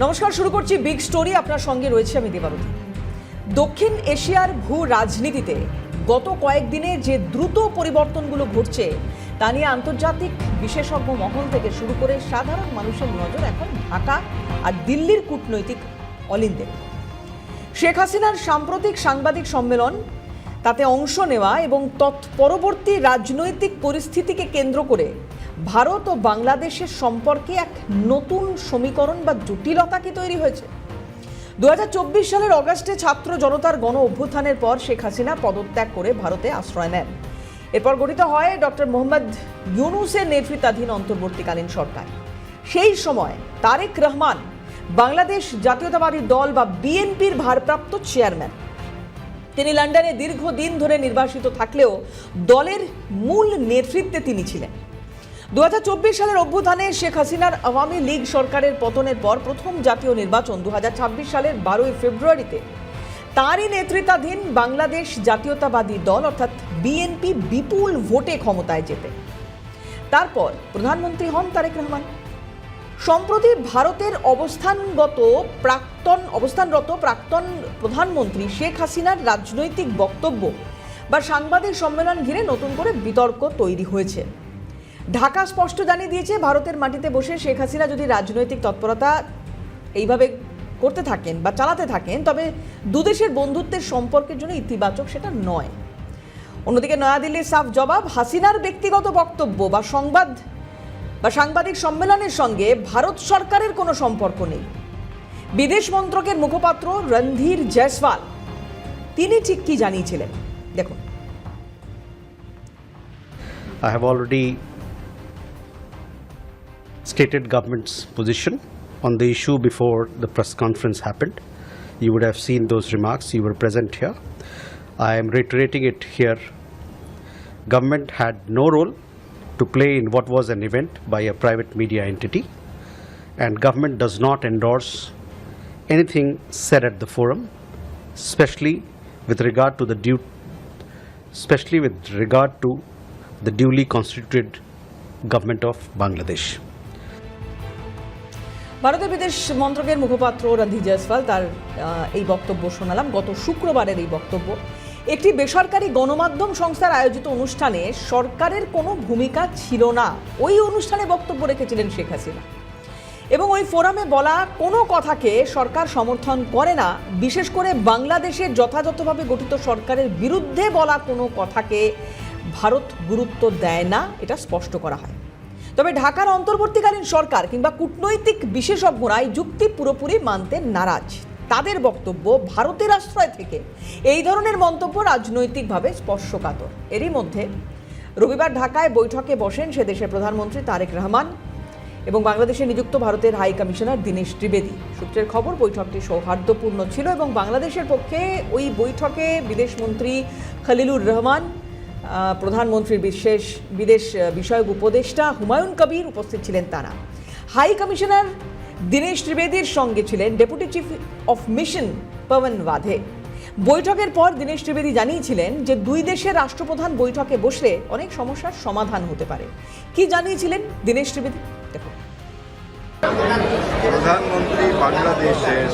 নমস্কার, শুরু করছি বিগ স্টোরি। আপনার সঙ্গে রয়েছে আমি দেবারতী। দক্ষিণ এশিয়ার ভূ রাজনীতিতে গত কয়েকদিনে যে দ্রুত পরিবর্তনগুলো ঘটছে তা নিয়ে আন্তর্জাতিক বিশেষজ্ঞ মহল থেকে শুরু করে সাধারণ মানুষের নজর এখন ঢাকা আর দিল্লির কূটনৈতিক অলিন্দে। শেখ হাসিনার সাম্প্রতিক সাংবাদিক সম্মেলন, তাতে অংশ নেওয়া এবং তৎপরবর্তী রাজনৈতিক পরিস্থিতিকে কেন্দ্র করে ভারত ও বাংলাদেশের সম্পর্কে এক নতুন সমীকরণ বা জটিলতা কি তৈরি হয়েছে। 2024 সালের অগাস্টে ছাত্র জনতার গণ অভ্যুত্থানের পর শেখ হাসিনা পদত্যাগ করে ভারতে আশ্রয় নেন। এরপর গঠিত হয় ডক্টর মোহাম্মদ ইউনূসের নেতৃত্বাধীন অন্তর্বর্তীকালীন সরকার। সেই সময় তারেক রহমান বাংলাদেশ জাতীয়তাবাদী দল বা বিএনপির ভারপ্রাপ্ত চেয়ারম্যান। তিনি লন্ডনে দীর্ঘদিন ধরে নির্বাসিত থাকলেও দলের মূল নেতৃত্বে তিনি ছিলেন। 2024 সালের অভ্যুত্থানে শেখ হাসিনার আওয়ামী লীগ সরকারের পতনের পর প্রথম জাতীয় নির্বাচন 2026 সালের 12 ফেব্রুয়ারিতে তারই নেতৃত্বাধীন বাংলাদেশ জাতীয়তাবাদী দল অর্থাৎ বিএনপি বিপুল ভোটে ক্ষমতায় যেতে। তারপর প্রধানমন্ত্রী হন তারেক রহমান। সম্প্রতি ভারতের অবস্থানরত প্রাক্তন প্রধানমন্ত্রী শেখ হাসিনার রাজনৈতিক বক্তব্য বা সাংবাদিক সম্মেলন ঘিরে নতুন করে বিতর্ক তৈরি হয়েছে। ঢাকা স্পষ্ট জানিয়ে দিয়েছে, ভারতের মাটিতে বসে শেখ হাসিনা যদি রাজনৈতিক তৎপরতা এইভাবে করতে থাকেন বা চালাতে থাকেন, তবে দুদেশের বন্ধুত্বের সম্পর্কের জন্য ইতিবাচক সেটা নয়। অন্যদিকে নয়াদিল্লির সাফ জবাব, হাসিনার ব্যক্তিগত বক্তব্য বা সাংবাদিক সম্মেলনের সঙ্গে ভারত সরকারের কোনো সম্পর্ক নেই। বিদেশ মন্ত্রকের মুখপাত্র রণধীর জয়সওয়াল তিনি ঠিক কি জানিয়েছিলেন দেখুন। I have already stated government's position on the issue before the press conference happened. You would have seen those remarks. You were present here. I am reiterating it here. Government had no role to play in what was an event by a private media entity, and government does not endorse anything said at the forum, especially with regard to the duly constituted government of Bangladesh. ভারতের বিদেশ মন্ত্রকের মুখপাত্র রণধীর জয়সওয়াল তার এই বক্তব্য শোনালাম। গত শুক্রবারের এই বক্তব্য একটি বেসরকারি গণমাধ্যম সংস্থার আয়োজিত অনুষ্ঠানে সরকারের কোনো ভূমিকা ছিল না। ওই অনুষ্ঠানে বক্তব্য রেখেছিলেন শেখ হাসিনা এবং ওই ফোরামে বলা কোনো কথাকে সরকার সমর্থন করে না। বিশেষ করে বাংলাদেশের যথাযথভাবে গঠিত সরকারের বিরুদ্ধে বলা কোনো কথাকে ভারত গুরুত্ব দেয় না, এটা স্পষ্ট করা হয়। তবে ঢাকার অন্তর্বর্তীকালীন সরকার কিংবা কূটনৈতিক বিশেষজ্ঞরা এই যুক্তি পুরোপুরি মানতে নারাজ। তাদের বক্তব্য, ভারতের আশ্রয় থেকে এই ধরনের মন্তব্য রাজনৈতিকভাবে স্পর্শকাতর। এরই মধ্যে রবিবার ঢাকায় বৈঠকে বসেন সে দেশের প্রধানমন্ত্রী তারেক রহমান এবং বাংলাদেশে নিযুক্ত ভারতের হাই কমিশনার দীনেশ ত্রিবেদী। সূত্রের খবর, বৈঠকটি সৌহার্দ্যপূর্ণ ছিল এবং বাংলাদেশের পক্ষে ওই বৈঠকে বিদেশমন্ত্রী খলিলুর রহমান, প্রধানমন্ত্রীর বিদেশ বিষয়ক উপদেষ্টা হুমায়ুন কবির উপস্থিত ছিলেন। তারা হাই কমিশনার দীনেশ ত্রিবেদীর সঙ্গে ছিলেন deputy chief of mission Pawan Wadhe. বৈঠকের পর দীনেশ ত্রিবেদী জানিয়েছিলেন যে দুই দেশের রাষ্ট্রপ্রধান বৈঠকে বসলে অনেক সমস্যার সমাধান হতে পারে। কি জানিয়েছিলেন দীনেশ ত্রিবেদী দেখুন। প্রধানমন্ত্রী বাংলাদেশের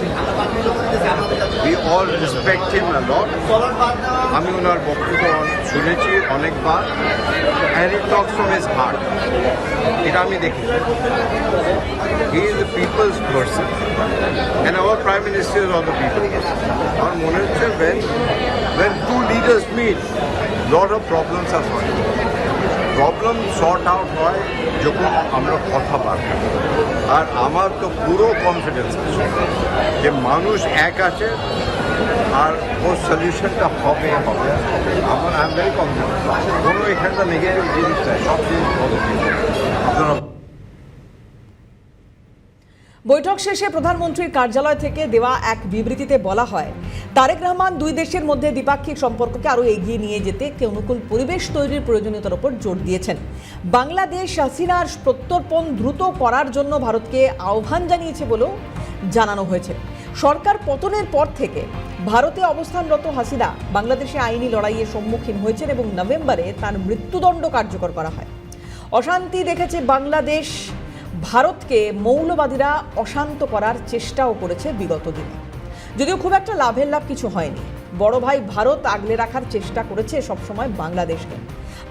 we all respect him a lot. আমি ওনার বক্তব্য শুনেছি অনেকবার, and he talks from his heart. এটা আমি দেখি। He is the people's person and our prime minister is of the people. আমার মনে হচ্ছে when two leaders meet, lot of problems are solved. Problem sort out হয় যখন আমরা কথা বলি। আর আমার তো পুরো কনফিডেন্স আছে যে মানুষ এক আছে আর ওর সলিউশনটা হবে। আমার আই এম ভেরি কনফিডেন্ট। কোনো এখানটা নেগেটিভ জিনিস নাই, সব জিনিস পজিটিভ। আপনারা বৈঠক শেষে প্রধানমন্ত্রীর কার্যালয় থেকে দেওয়া এক বিবৃতিতে বলা হয়, তারেক রহমান দুই দেশের মধ্যে দ্বিপাক্ষিক সম্পর্ককে আরও এগিয়ে নিয়ে যেতে একটি অনুকূল পরিবেশ তৈরির প্রয়োজনীয়তার উপর জোর দিয়েছেন। বাংলাদেশ হাসিনার প্রত্যর্পণ দ্রুত করার জন্য ভারতকে আহ্বান জানিয়েছে বলেও জানানো হয়েছে। সরকার পতনের পর থেকে ভারতে অবস্থানরত হাসিনা বাংলাদেশে আইনি লড়াইয়ের সম্মুখীন হয়েছেন এবং নভেম্বরে তার মৃত্যুদণ্ড কার্যকর করা হয়। অশান্তি দেখেছে বাংলাদেশ, ভারতকে মৌলবাদীরা অশান্ত করার চেষ্টাও করেছে বিগত দিনে, যদিও খুব একটা লাভের লাভ কিছু হয়নি। বড় ভাই ভারত আগলে রাখার চেষ্টা করেছে সবসময় বাংলাদেশকে।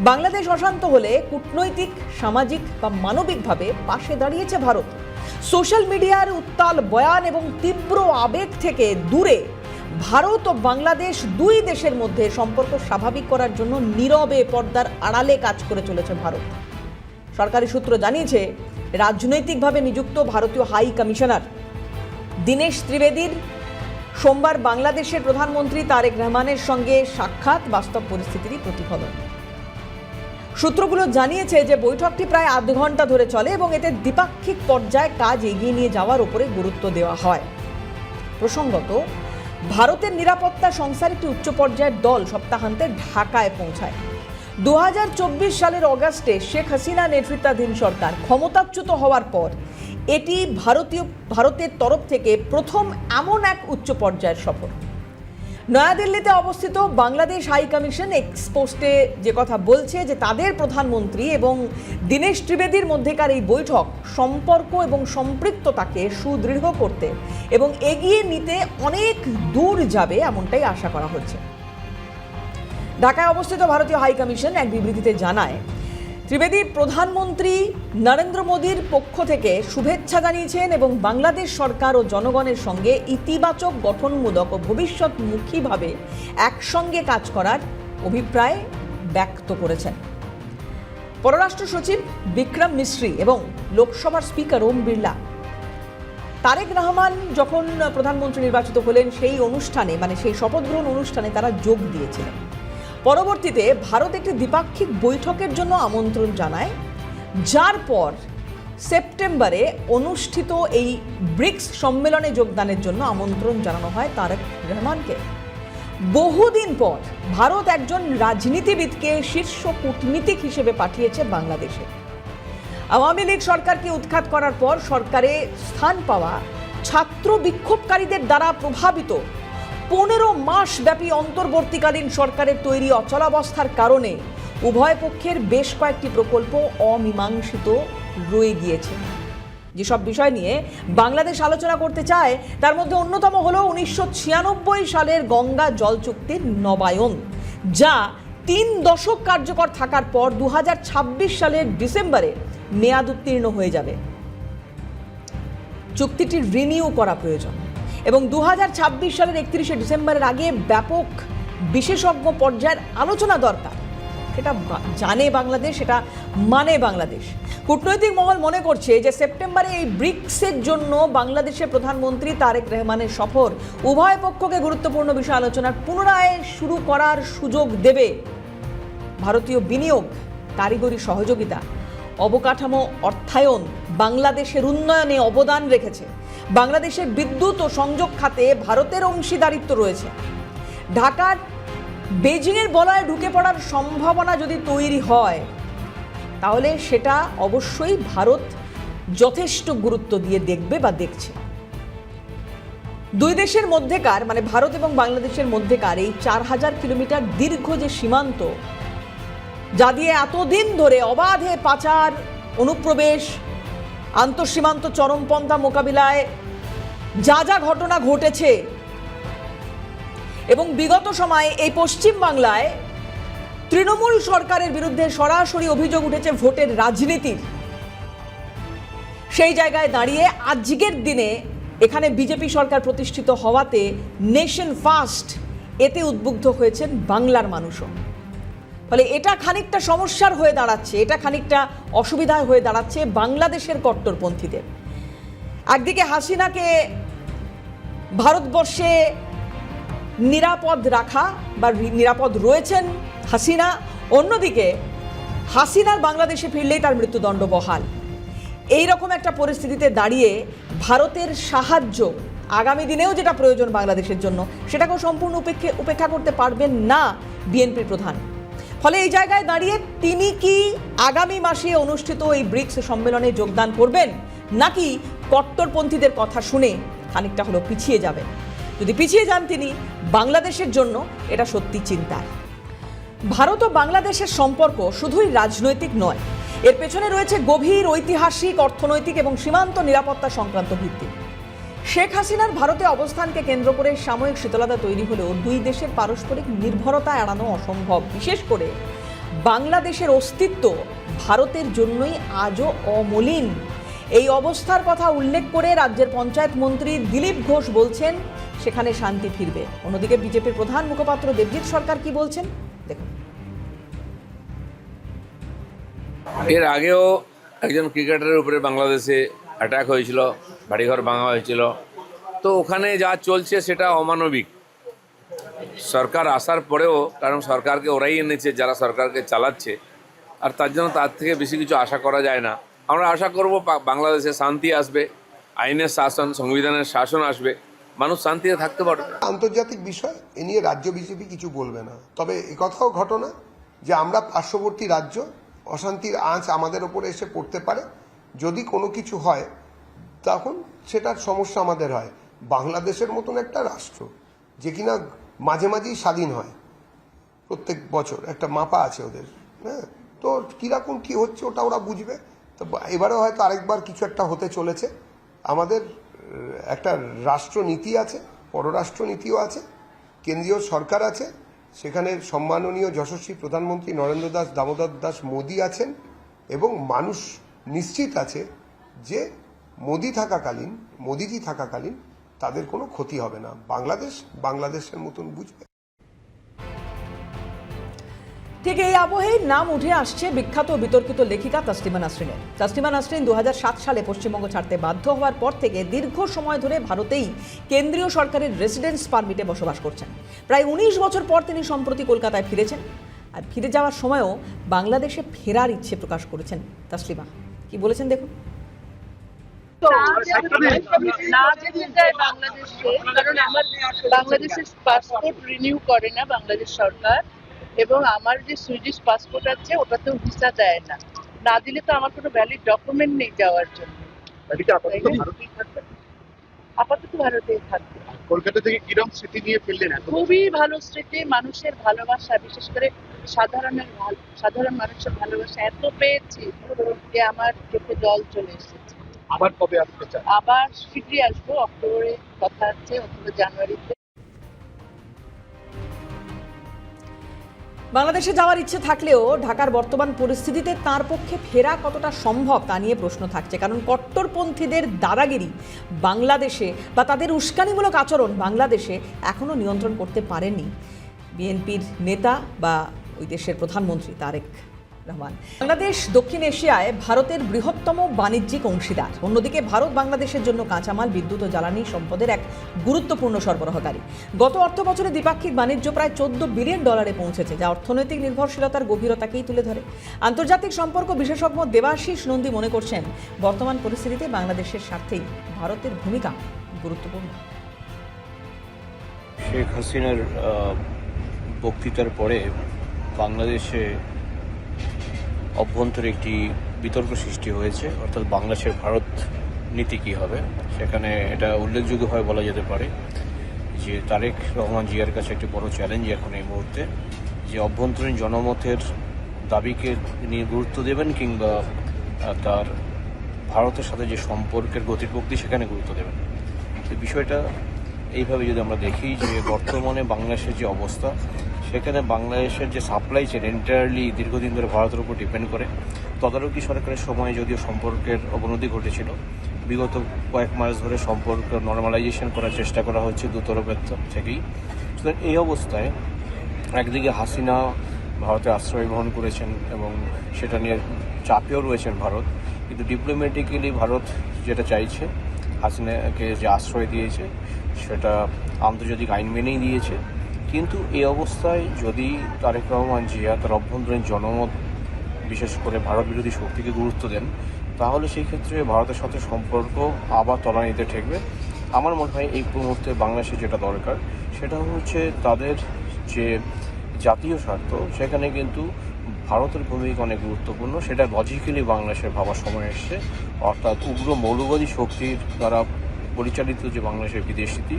বাংলাদেশ অশান্ত হলে কূটনৈতিক, সামাজিক বা মানবিকভাবে পাশে দাঁড়িয়েছে ভারত। সোশ্যাল মিডিয়ার উত্তাল বয়ান এবং তীব্র আবেগ থেকে দূরে ভারত ও বাংলাদেশ দুই দেশের মধ্যে সম্পর্ক স্বাভাবিক করার জন্য নীরবে পর্দার আড়ালে কাজ করে চলেছে ভারত। সরকারি সূত্র জানিয়েছে, রাজনৈতিকভাবে নিযুক্ত ভারতীয় হাই কমিশনার দীনেশ ত্রিবেদীর সোমবার বাংলাদেশের প্রধানমন্ত্রী তারেক রহমানের সঙ্গে সাক্ষাৎ বাস্তব পরিস্থিতিরই প্রতিফলন। সূত্রগুলো জানিয়েছে যে বৈঠকটি প্রায় আধ ঘন্টা ধরে চলে এবং এতে দ্বিপাক্ষিক পর্যায়ে কাজ এগিয়ে নিয়ে যাওয়ার উপরে গুরুত্ব দেওয়া হয়। প্রসঙ্গত, ভারতের নিরাপত্তা সংস্থার একটি উচ্চ পর্যায়ের দল সপ্তাহান্তে ঢাকায় পৌঁছায়। 2024 সালের অগাস্টে শেখ হাসিনা নেতৃত্বাধীন সরকার ক্ষমতাচ্যুত হওয়ার পর এটি ভারতের তরফ থেকে প্রথম এমন এক উচ্চ পর্যায়ের সফর। নয়াদিল্লিতে অবস্থিত বাংলাদেশ হাই কমিশন এক্স পোস্টে যে কথা বলছে যে তাদের প্রধানমন্ত্রী এবং দীনেশ ত্রিবেদীর মধ্যেকার এই বৈঠক সম্পর্ক এবং সম্পৃক্ততাকে সুদৃঢ় করতে এবং এগিয়ে নিতে অনেক দূর যাবে এমনটাই আশা করা হচ্ছে। ঢাকায় অবস্থিত ভারতীয় হাই কমিশন এক বিবৃতিতে জানায়, ত্রিবেদী প্রধানমন্ত্রী নরেন্দ্র মোদীর পক্ষ থেকে শুভেচ্ছা জানিয়েছেন এবং বাংলাদেশ সরকার ও জনগণের সঙ্গে ইতিবাচক, গঠনমূলক ও ভবিষ্যৎমুখীভাবে একসঙ্গে কাজ করার অভিপ্রায় ব্যক্ত করেছেন। পররাষ্ট্র সচিব বিক্রম মিশ্রি এবং লোকসভার স্পিকার ওম বিড়লা তারেক রহমান যখন প্রধানমন্ত্রী নির্বাচিত হলেন সেই অনুষ্ঠানে, মানে সেই শপথ গ্রহণ অনুষ্ঠানে তারা যোগ দিয়েছিলেন। পরবর্তীতে ভারত একটি দ্বিপাক্ষিক বৈঠকের জন্য আমন্ত্রণ জানায়, যার পর সেপ্টেম্বরে অনুষ্ঠিত এই ব্রিক্স সম্মেলনে যোগদানের জন্য আমন্ত্রণ জানানো হয় তারেক রহমানকে। বহুদিন পর ভারত একজন রাজনীতিবিদকে শীর্ষ কূটনীতিক হিসেবে পাঠিয়েছে বাংলাদেশে। আওয়ামী লীগ সরকারকে উৎখাত করার পর সরকারে স্থান পাওয়া ছাত্র বিক্ষোভকারীদের দ্বারা প্রভাবিত 15 মাস ব্যাপী অন্তর্বর্তীকালীন সরকারের তৈরি অচলাবস্থার কারণে উভয় পক্ষের বেশ কয়েকটি প্রকল্প অমীমাংসিত রয়ে গিয়েছে। যেসব বিষয় নিয়ে বাংলাদেশ আলোচনা করতে চায় তার মধ্যে অন্যতম হলো 1996 সালের গঙ্গা জল চুক্তির নবায়ন, যা 3 দশক কার্যকর থাকার পর 2026 সালের ডিসেম্বরে মেয়াদ উত্তীর্ণ হয়ে যাবে। চুক্তিটি রিনিউ করা প্রয়োজন এবং 2026 সালের 31শে ডিসেম্বরের আগে ব্যাপক বিশেষজ্ঞ পর্যায়ের আলোচনা দরকার। সেটা জানে বাংলাদেশ, সেটা মানে বাংলাদেশ। কূটনৈতিক মহল মনে করছে যে সেপ্টেম্বরে এই ব্রিক্সের জন্য বাংলাদেশের প্রধানমন্ত্রী তারেক রহমানের সফর উভয় পক্ষকে গুরুত্বপূর্ণ বিষয় আলোচনার পুনরায় শুরু করার সুযোগ দেবে। ভারতীয় বিনিয়োগ, কারিগরি সহযোগিতা, অবকাঠামো অর্থায়ন বাংলাদেশের উন্নয়নে অবদান রেখেছে। বাংলাদেশের বিদ্যুৎ ও সংযোগ খাতে ভারতের অংশীদারিত্ব রয়েছে। ঢাকার বেজিংয়ের বলয়ে ঢুকে পড়ার সম্ভাবনা যদি তৈরি হয় তাহলে সেটা অবশ্যই ভারত যথেষ্ট গুরুত্ব দিয়ে দেখবে বা দেখছে। দুই দেশের মধ্যেকার, মানে ভারত এবং বাংলাদেশের মধ্যেকার এই 4000 কিলোমিটার দীর্ঘ যে সীমান্ত, যা দিয়ে এতদিন ধরে অবাধে পাচার, অনুপ্রবেশ, আন্তঃসীমান্ত চরমপন্থা মোকাবিলায় যা যা ঘটনা ঘটেছে এবং বিগত সময়ে এই পশ্চিম বাংলায় তৃণমূল সরকারের বিরুদ্ধে সরাসরি অভিযোগ উঠেছে ভোটের রাজনীতির, সেই জায়গায় দাঁড়িয়ে আজকের দিনে এখানে বিজেপি সরকার প্রতিষ্ঠিত হওয়াতে নেশন ফার্স্ট এতে উদ্বুদ্ধ হয়েছেন বাংলার মানুষও। ফলে এটা খানিকটা সমস্যার হয়ে দাঁড়াচ্ছে, এটা খানিকটা অসুবিধায় হয়ে দাঁড়াচ্ছে বাংলাদেশের কট্টরপন্থীদের। একদিকে হাসিনাকে ভারতবর্ষে নিরাপদ রাখা বা নিরাপদ রয়েছেন হাসিনা, অন্যদিকে হাসিনার বাংলাদেশে ফিরলেই তার মৃত্যুদণ্ড বহাল। এই রকম একটা পরিস্থিতিতে দাঁড়িয়ে ভারতের সাহায্য আগামী দিনেও যেটা প্রয়োজন বাংলাদেশের জন্য সেটাকেও সম্পূর্ণ উপেক্ষা করতে পারবেন না বিএনপির প্রধান। ফলে এই জায়গায় দাঁড়িয়ে তিনি কি আগামী মাসে অনুষ্ঠিত এই ব্রিক্স সম্মেলনে যোগদান করবেন, নাকি কট্টরপন্থীদের কথা শুনে খানিকটা হলো পিছিয়ে যাবেন? যদি পিছিয়ে যান তিনি, বাংলাদেশের জন্য এটা সত্যি চিন্তার। ভারত ও বাংলাদেশের সম্পর্ক শুধুই রাজনৈতিক নয়, এর পেছনে রয়েছে গভীর ঐতিহাসিক, অর্থনৈতিক এবং সীমান্ত নিরাপত্তা সংক্রান্ত ভিত্তি। শেখ হাসিনার ভারতে অবস্থানকে কেন্দ্র করে সাময়িক শীতলতা তৈরি হলেও দুই দেশের পারস্পরিক নির্ভরতা এড়ানো অসম্ভব। বিশেষ করে বাংলাদেশের অস্তিত্ব ভারতের জন্যই আজও অমলিন। এই অবস্থার কথা উল্লেখ করে রাজ্যের পঞ্চায়েত মন্ত্রী দিলীপ ঘোষ বলছেন সেখানে শান্তি ফিরবে। অন্যদিকে বিজেপির প্রধান মুখপাত্র দেবজিৎ সরকার কি বলছেন দেখুন। এর আগেও একজন ক্রিকেটারের উপরে বাংলাদেশে অ্যাটাক হয়েছিল, বাড়িঘর ভাঙা হয়েছিল। তো ওখানে যা চলছে সেটা অমানবিক। সরকার আসার পরেও, কারণ সরকারকে ওরাই এনেছে যারা সরকারকে চালাচ্ছে, আর তার জন্য তার থেকে বেশি কিছু আশা করা যায় না। আমরা আশা করব বাংলাদেশে শান্তি আসবে, আইনের শাসন, সংবিধানের শাসন আসবে, মানুষ শান্তিতে থাকতে পারবে। আন্তর্জাতিক বিষয় এ নিয়ে রাজ্য বিজেপি কিছু বলবে না। তবে একথাও ঘটনা যে আমরা পার্শ্ববর্তী রাজ্য, অশান্তির আঁচ আমাদের ওপরে এসে পড়তে পারে। যদি কোনো কিছু হয় তখন সেটার সমস্যা আমাদের হয়। বাংলাদেশের মতন একটা রাষ্ট্র যে কিনা মাঝে মাঝেই স্বাধীন হয়, প্রত্যেক বছর একটা মাপা আছে ওদের, হ্যাঁ, তো কীরকম কী হচ্ছে ওটা ওরা বুঝবে। তো এবারেও হয়তো আরেকবার কিছু একটা হতে চলেছে। আমাদের একটা রাষ্ট্রনীতি আছে, পররাষ্ট্রনীতিও আছে, কেন্দ্রীয় সরকার আছে, সেখানে সম্মাননীয় যশস্বী প্রধানমন্ত্রী নরেন্দ্র দাস দামোদর দাস মোদী আছেন, এবং মানুষ নিশ্চিত আছে যে মোদিজি থাকাকালীন তাদের কোনো ক্ষতি হবে না। বাংলাদেশ বাংলাদেশের মতন বুঝবে। ঠিক এই আবহেই নাম উঠে আসছে বিখ্যাত বিতর্কিত লেখিকা তাসলিমা নাসরিনের। তাসলিমা নাসরিন 2007 সালে পশ্চিমবঙ্গ ছাড়তে বাধ্য হওয়ার পর থেকে দীর্ঘ সময় ধরে ভারতেই কেন্দ্রীয় সরকারের রেসিডেন্স পারমিটে বসবাস করছেন। প্রায় 19 বছর পর তিনি সম্প্রতি কলকাতায় ফিরেছেন। আর ফিরে যাওয়ার সময়ও বাংলাদেশে ফেরার ইচ্ছে প্রকাশ করেছেন তাসলিমা। কি বলেছেন দেখুন। না যেতে চাই বাংলাদেশে, কারণ আমার বাংলাদেশের পাসপোর্ট রিনিউ করে না বাংলাদেশ সরকার, এবং আমার যে সুইডিশ পাসপোর্ট আছে ওটাতেও ভিসা দেয় না। না দিলে তো আমার কোনো ভ্যালিড ডকুমেন্ট নেই যাওয়ার জন্য। আপাতত ভারতেই থাকবে। কলকাতা থেকে কিরকম স্মৃতি নিয়ে ফেললেন? খুবই ভালো স্মৃতি, মানুষের ভালোবাসা, বিশেষ করে সাধারণ মানুষের ভালোবাসা এত পেয়েছি যে আমার চোখে জল চলে এসেছে। আবার কবে আসতে চান? আবার শীঘ্রই আসবো, অক্টোবরে কথা আছে, অথবা জানুয়ারিতে। বাংলাদেশে যাওয়ার ইচ্ছে থাকলেও ঢাকার বর্তমান পরিস্থিতিতে তার পক্ষে ফেরা কতটা সম্ভব তা নিয়ে প্রশ্ন থাকছে। কারণ কট্টরপন্থীদের দাদাগিরি বাংলাদেশে বা তাদের উস্কানিমূলক আচরণ বাংলাদেশে এখনও নিয়ন্ত্রণ করতে পারেনি বিএনপির নেতা বা ওই দেশের প্রধানমন্ত্রী তারেক রহমান। বাংলাদেশ দক্ষিণ এশিয়ায় ভারতের বৃহত্তম বাণিজ্যিক অংশীদার। অন্যদিকে ভারত বাংলাদেশের জন্য কাঁচামাল, বিদ্যুৎ ও জ্বালানি সম্পদের এক গুরুত্বপূর্ণ সরবরাহকারী। গত অর্থ বছরে দ্বিপাক্ষিক বাণিজ্য প্রায় $14 বিলিয়ন পৌঁছেছে, যা অর্থনৈতিক নির্ভরশীলতার গভীরতাকেই তুলে ধরে। আন্তর্জাতিক সম্পর্ক বিশেষজ্ঞ দেবাশিস নন্দী মনে করছেন বর্তমান পরিস্থিতিতে বাংলাদেশের স্বার্থেই ভারতের ভূমিকা গুরুত্বপূর্ণ। শেখ হাসিনার বক্তৃতার পরে বাংলাদেশে অভ্যন্তরে একটি বিতর্ক সৃষ্টি হয়েছে, অর্থাৎ বাংলাদেশের ভারত নীতি কী হবে। সেখানে এটা উল্লেখযোগ্যভাবে বলা যেতে পারে যে তারেক রহমান জিয়ার কাছে একটি বড় চ্যালেঞ্জ এখন এই মুহূর্তে, যে অভ্যন্তরীণ জনমতের দাবিকে তিনি গুরুত্ব দেবেন, কিংবা তার ভারতের সাথে যে সম্পর্কের গতিপ্রকৃতি সেখানে গুরুত্ব দেবেন। তো বিষয়টা এইভাবে যদি আমরা দেখি যে বর্তমানে বাংলাদেশের যে অবস্থা, সেখানে বাংলাদেশের যে সাপ্লাই চেন এন্টায়ারলি দীর্ঘদিন ধরে ভারতের উপর ডিপেন্ড করে। তদারকি সরকারের সময় যদিও সম্পর্কের অবনতি ঘটেছিল, বিগত কয়েক মাস ধরে সম্পর্ক নর্মালাইজেশন করার চেষ্টা করা হচ্ছে দুতরফের থেকেই। সুতরাং এই অবস্থায় একদিকে হাসিনা ভারতে আশ্রয় গ্রহণ করেছেন এবং সেটা নিয়ে চাপেও রয়েছেন ভারত, কিন্তু ডিপ্লোম্যাটিক্যালি ভারত যেটা চাইছে, হাসিনাকে যে আশ্রয় দিয়েছে সেটা আন্তর্জাতিক আইন মেনেই দিয়েছে। কিন্তু এই অবস্থায় যদি তারেক রহমান জিয়া তার অভ্যন্তরীণ জনমত, বিশেষ করে ভারত বিরোধী শক্তিকে গুরুত্ব দেন, তাহলে সেই ক্ষেত্রে ভারতের সাথে সম্পর্ক আবার তলানিতে ঠেকবে। আমার মনে হয় এই মুহূর্তে বাংলাদেশে যেটা দরকার সেটা হচ্ছে তাদের যে জাতীয় স্বার্থ, সেখানে কিন্তু ভারতের ভূমিকা অনেক গুরুত্বপূর্ণ। সেটা লজিক্যালি বাংলাদেশের ভাবার সময় এসছে, অর্থাৎ উগ্র মৌলবাদী শক্তির দ্বারা পরিচালিত যে বাংলাদেশের বিদেশ নীতি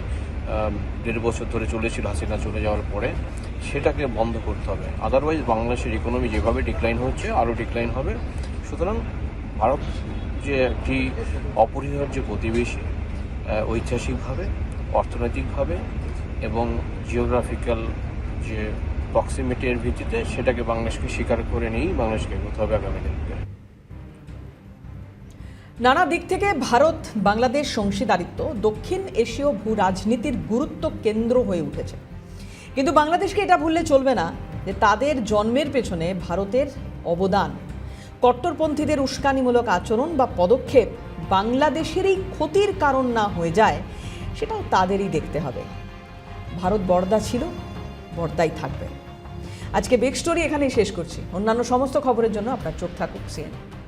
1.5 বছর ধরে চলেছিল হাসিনা চলে যাওয়ার পরে, সেটাকে বন্ধ করতে হবে। আদারওয়াইজ বাংলাদেশের ইকোনমি যেভাবে ডিক্লাইন হচ্ছে আরও ডিক্লাইন হবে। সুতরাং ভারত যে একটি অপরিহার্য প্রতিবেশী, ঐতিহাসিকভাবে, অর্থনৈতিকভাবে এবং জিওগ্রাফিক্যাল যে প্রক্সিমিটির ভিত্তিতে সেটাকে বাংলাদেশকে স্বীকার করে নিয়েই বাংলাদেশকে এগোতে হবে আগামী দিনকে। নানা দিক থেকে ভারত বাংলাদেশ অংশীদারিত্ব দক্ষিণ এশীয় ভূ রাজনীতির গুরুত্ব কেন্দ্র হয়ে উঠেছে, কিন্তু বাংলাদেশকে এটা ভুললে চলবে না যে তাদের জন্মের পেছনে ভারতের অবদান। কট্টরপন্থীদের উস্কানিমূলক আচরণ বা পদক্ষেপ বাংলাদেশেরই ক্ষতির কারণ না হয়ে যায়, সেটাও তাদেরই দেখতে হবে। ভারত বড়দা ছিল, বড়দাই থাকবে। আজকে বিগ স্টোরি এখানেই শেষ করছি। অন্যান্য সমস্ত খবরের জন্য আপনার চোখ থাকুক CNN।